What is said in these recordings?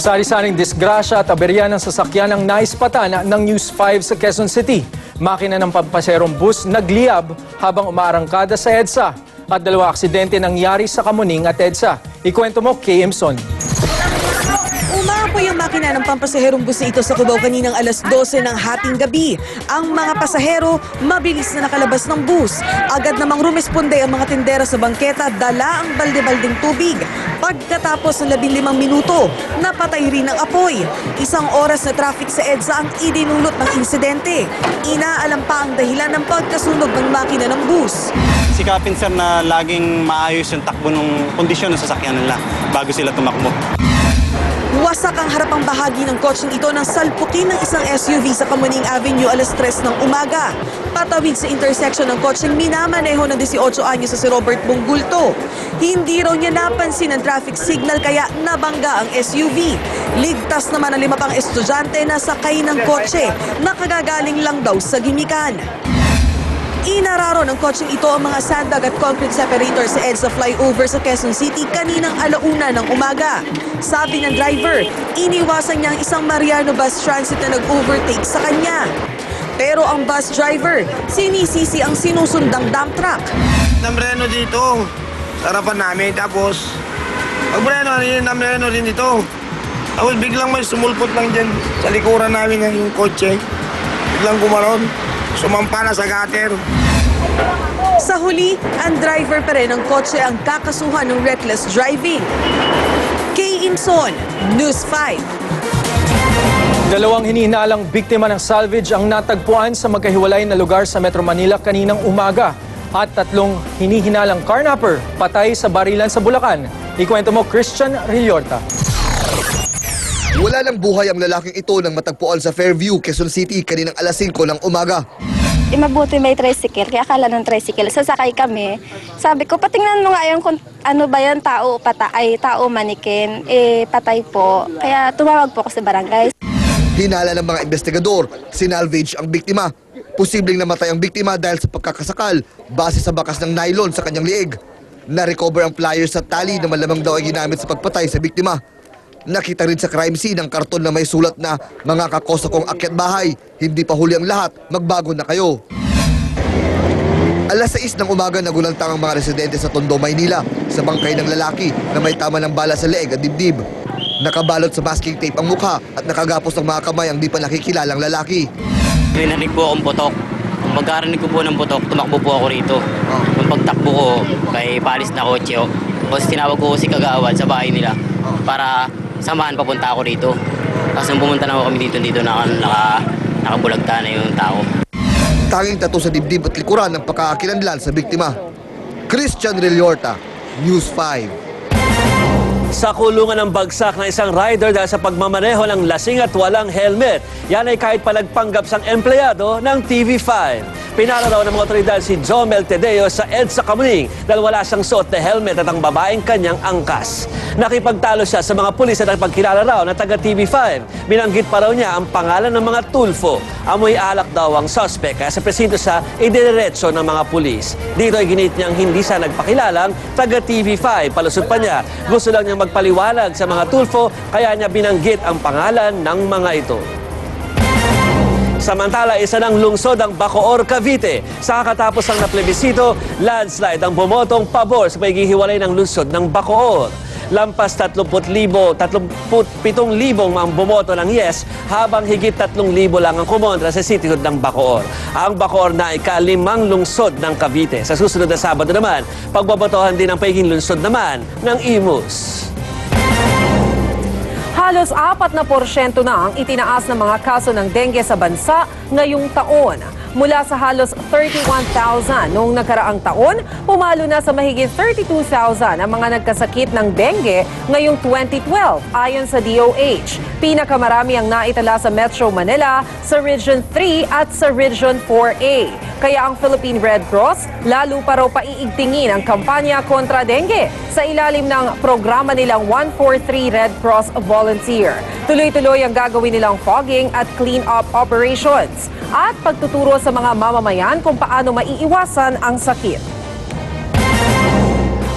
Sari-saring disgrasya at aberya ng sasakyan ang naispatan ng News 5 sa Quezon City. Makina ng pampaserong bus nagliyab habang umaarangkada sa EDSA. At 2 aksidente nangyari sa Kamuning at EDSA. Ikwento mo, Kay Imson. Umapoy ang makina ng pampasaherong bus ito sa Cubao kaninang alas 12 ng hating gabi. Ang mga pasahero, mabilis na nakalabas ng bus. Agad namang rumesponde ang mga tindera sa bangketa, dala ang balde-baldeng tubig. Pagkatapos ng 15 minuto, napatay rin ang apoy. 1 oras na traffic sa EDSA ang idinulot ng insidente. Inaalam pa ang dahilan ng pagkasunog ng makina ng bus. Sikapin sir na laging maayos yung takbo ng kondisyon ng sasakyan nila bago sila tumakbo. Wasak ang harapang bahagi ng kotseng ito nang salpukin ng isang SUV sa Kamuning Avenue alas 3 ng umaga. Patawid sa intersection ng kotseng minamaneho ng 18 anyos sa si Robert Bongulto. Hindi raw niya napansin ang traffic signal kaya nabangga ang SUV. Ligtas naman ang 5 pang estudyante na sakay ng kotse, nakagagaling lang daw sa gimikan. Inararo ng kotseng ito ang mga sandbag at concrete separator sa EDSA flyover sa Quezon City kaninang 1:00 ng umaga. Sabi ng driver, iniwasan niya ang isang Mariano bus transit na nag-overtake sa kanya. Pero ang bus driver, sinisisi ang sinusundang dump truck. Namreno dito, sa harapan namin. Tapos, namreno rin dito. Tapos biglang may sumulpot lang dyan sa likuran namin ng kotse. Biglang gumaron. Sumampa na sa gutter. Sa huli, ang driver pa rin ng kotse ang kakasuhan ng reckless driving. Kay Imson, News 5. 2 hinihinalang biktima ng salvage ang natagpuan sa magkahiwalay na lugar sa Metro Manila kaninang umaga. At 3 hinihinalang carnapper patay sa barilan sa Bulacan. Ikwento mo, Christian Rilorta. Wala ng buhay ang lalaking ito nang matagpuan sa Fairview, Quezon City kaninang alas 5 ng umaga. Mabuti may tricycle, kaya akala ng tricycle. Sasakay kami. Sabi ko, patingnan mo nga yung kung ano ba yan, tao manikin. Patay po. Kaya tumawag po ako sa barangay. Hinala ng mga investigador, sinalvage ang biktima. Posibleng namatay ang biktima dahil sa pagkakasakal base sa bakas ng nylon sa kanyang liig. Na-recover ang pliers at tali na malamang daw ay ginamit sa pagpatay sa biktima. Nakita rin sa crime scene ang karton na may sulat na mga kakosa kong akyat bahay. Hindi pa huli ang lahat, magbago na kayo. Alas 6 ng umaga nagulantang ang mga residente sa Tondo, Maynila sa bangkay ng lalaki na may tama ng bala sa leeg at dibdib. Nakabalot sa masking tape ang mukha at nakagapos ng mga kamay ang di pa nakikilalang lalaki. Narinig po akong putok. Kung magkarinig ko po ng putok, tumakbo po ako rito. Nung pagtakbo ko, may palis na kotse. Tapos tinawag ko si Kagawad sa bahay nila para samahan papunta ako rito. Kasi nung pumunta na ako kami dito nakabulagta na yung tao. Tanging tattoo sa dibdib at likuran ng pagkakakilanlan sa biktima. Christian Rilorta, News 5. Sa kulungan ng bagsak ng isang rider dahil sa pagmamaneho ng lasing at walang helmet. Yan ay kahit palagpanggap sang empleyado ng TV5. Pinalaraw ng mga otoridad si Jomel Tedeo sa EDSA Kamuning dahil wala siyang suot na helmet at ang babaeng kanyang angkas. Nakipagtalo siya sa mga pulis at nagpagkilala raw na taga TV5. Binanggit pa raw niya ang pangalan ng mga tulfo. Amoy alak daw ang suspect kaya sa presinto siya idiretso ng mga pulis. Dito ay ginit niyang hindi siya nagpakilalang taga TV5. Palusot pa niya, gusto lang niyang magpaliwanag sa mga tulfo kaya niya binanggit ang pangalan ng mga ito. Samantala, isa ng lungsod ang Bacoor, Cavite. Sa kakatapos ng naplebisito, landslide ang bumotong pabor sa paghihiwalay ng lungsod ng Bacoor. Lampas 37,000 ang bumoto ng yes, habang higit 3,000 lang ang kumontra sa cityhood ng Bacoor. Ang Bacoor na ika-5 lungsod ng Cavite. Sa susunod na Sabado naman, pagbobotohan din ang pagiging lungsod naman ng Imus. Halos 4% na ang itinaas ng mga kaso ng dengue sa bansa ngayong taon. Mula sa halos 31,000 noong nakaraang taon, pumalo na sa mahigit 32,000 ang mga nagkasakit ng dengue ngayong 2012 ayon sa DOH. Pinakamarami ang naitala sa Metro Manila, sa Region 3 at sa Region 4A. Kaya ang Philippine Red Cross lalo pa raw paiigtingin ang kampanya kontra dengue sa ilalim ng programa nilang 143 Red Cross Volunteer. Tuloy-tuloy ang gagawin nilang fogging at clean-up operations at pagtuturo sa mga mamamayan kung paano maiiwasan ang sakit.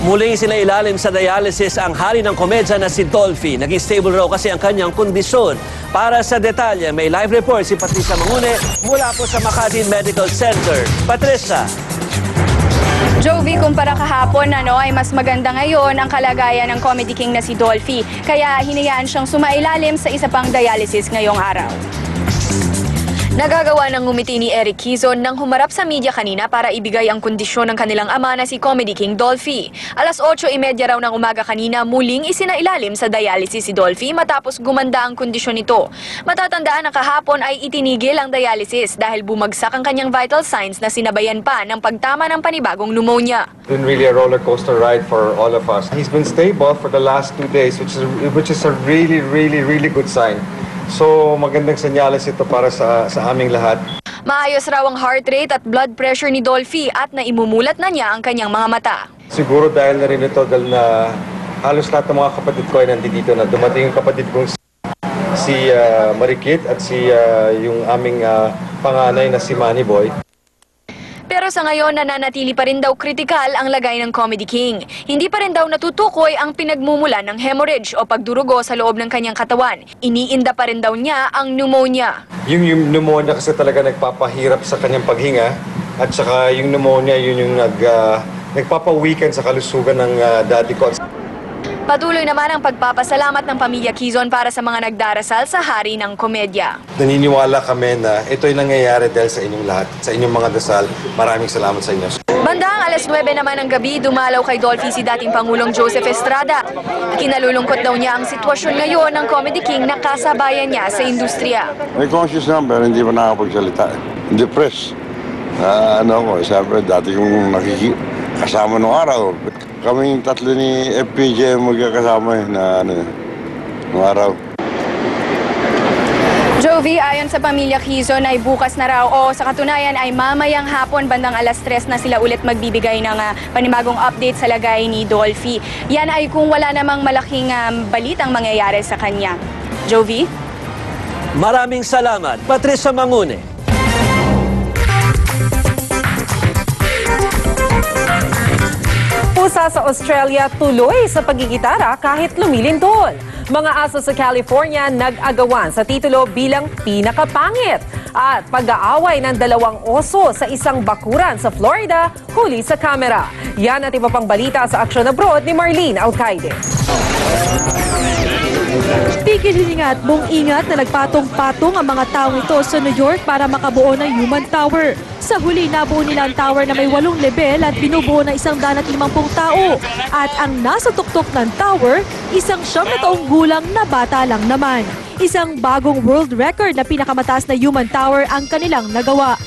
Muling sila ilalim sa dialysis ang hari ng komedya na si Dolphy. Naging stable raw kasi ang kanyang kondisyon. Para sa detalye, may live report si Patricia Mangune mula po sa Makati Medical Center. Patricia. Jovi, kumpara kahapon, ay mas maganda ngayon ang kalagayan ng Comedy King na si Dolphy. Kaya hinayaan siyang sumailalim sa isa pang dialysis ngayong araw. Nagagawa ng ngumiti ni Eric Quezon nang humarap sa media kanina para ibigay ang kondisyon ng kanilang ama na si Comedy King Dolphy. Alas 8:30 raw ng umaga kanina, muling isinailalim sa dialysis si Dolphy matapos gumanda ang kondisyon nito. Matatandaan na kahapon ay itinigil ang dialysis dahil bumagsak ang kanyang vital signs na sinabayan pa ng pagtama ng panibagong pneumonia. It's been really a roller coaster ride for all of us. He's been stable for the last 2 days, which is a really good sign. So magandang senyales ito para sa aming lahat. Maayos raw ang heart rate at blood pressure ni Dolphy at naimumulat na niya ang kanyang mga mata. Siguro dahil na rin ito dahil na halos lahat ng mga kapatid ko ay nandito na. Dumating yung kapatid kong si Marikit at yung aming panganay na si Manny Boy. Pero sa ngayon, nananatili pa rin daw kritikal ang lagay ng Comedy King. Hindi pa rin daw natutukoy ang pinagmumulan ng hemorrhage o pagdurugo sa loob ng kanyang katawan. Iniinda pa rin daw niya ang pneumonia. Yung pneumonia kasi talaga nagpapahirap sa kanyang paghinga at saka yung pneumonia yun yung nagpapaweaken sa kalusugan ng daddy ko. Patuloy naman ang pagpapasalamat ng pamilya Quezon para sa mga nagdarasal sa hari ng komedya. Naniniwala kami na ito'y nangyayari dahil sa inyong lahat, sa inyong mga dasal. Maraming salamat sa inyo. Bandang alas 9 naman ng gabi, dumalaw kay Dolphy si dating Pangulong Joseph Estrada. Ikinalulungkot daw niya ang sitwasyon ngayon ng Comedy King na kasabayan niya sa industriya. May conscious naman pero hindi pa nakakapagsalita. Depressed. Sabi, dati kong kasama nung araw. Kaming tatlo ni FPJ magkakasama nung araw. Jovi, ayon sa pamilya Quezon ay bukas na raw o sa katunayan ay mamayang hapon bandang alas 3 na sila ulit magbibigay ng panibagong update sa lagay ni Dolphy. Yan ay kung wala namang malaking balitang mangyayari sa kanya. Jovi? Maraming salamat, Patricia Mangune. Pusa sa Australia tuloy sa pagigitara kahit lumilindol. Mga aso sa California nag-agawan sa titulo bilang pinakapangit. At pag-aaway ng 2 oso sa isang bakuran sa Florida, huli sa kamera. Yan at iba pang balita sa Action Abroad ni Marlene Alcaide. Tigil hininga at buong ingat na nagpatong-patong ang mga taong ito sa New York para makabuo ng Human Tower. Sa huli, nabuo nila ang tower na may 8 level at binubuo ng 150 tao. At ang nasa tuktok ng tower, isang 9 taong gulang na bata lang naman. Isang bagong world record na pinakamataas na Human Tower ang kanilang nagawa.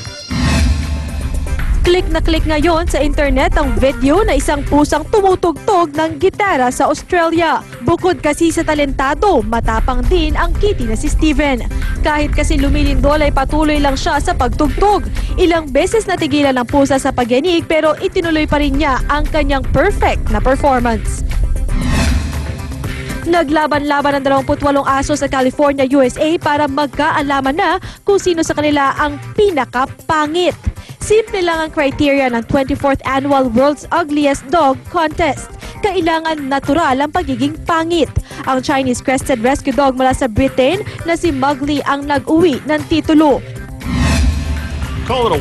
Click na click ngayon sa internet ang video na isang pusang tumutugtog ng gitara sa Australia. Bukod kasi sa talentado, matapang din ang kitty na si Steven. Kahit kasi lumilindol ay patuloy lang siya sa pagtugtog. Ilang beses natigilan ng pusa sa pagyanig pero itinuloy pa rin niya ang kanyang perfect na performance. Naglaban-laban ang 28 aso sa California, USA para magkaalaman na kung sino sa kanila ang pinakapangit. Simple lang ang criteria ng 24th Annual World's Ugliest Dog Contest. Kailangan natural ang pagiging pangit. Ang Chinese Crested Rescue Dog mula sa Britain na si Mowgli ang nag-uwi ng titulo.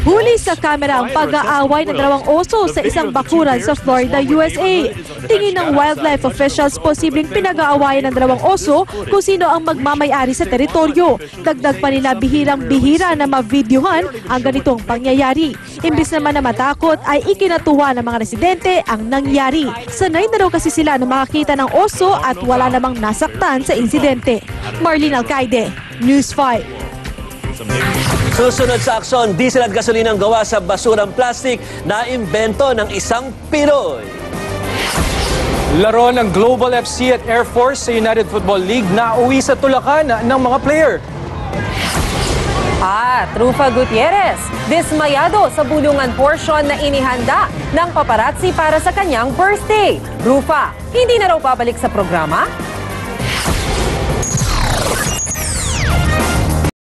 Huli sa kamera ang pag-aaway ng 2 oso sa isang bakuran sa Florida, USA. Tingin ng wildlife officials posibleng pinag-aawayan ng 2 oso kung sino ang magmamayari sa teritoryo. Dagdag pa nila bihirang-bihira na ma-videohan ang ganitong pangyayari. Imbis naman na matakot ay ikinatuwa ng mga residente ang nangyari. Sanay na raw kasi sila na makakita ng oso at wala namang nasaktan sa insidente. Marlene Alcaide, News 5. Susunod sa aksyon, diesel at gasolina ang gawa sa basurang plastic na imbento ng isang Pinoy. Laro ng Global FC at Air Force sa United Football League na uwi sa tulakan ng mga player. At Rufa Gutierrez, dismayado sa bulungan portion na inihanda ng paparazzi para sa kanyang birthday. Rufa, hindi na raw babalik sa programa?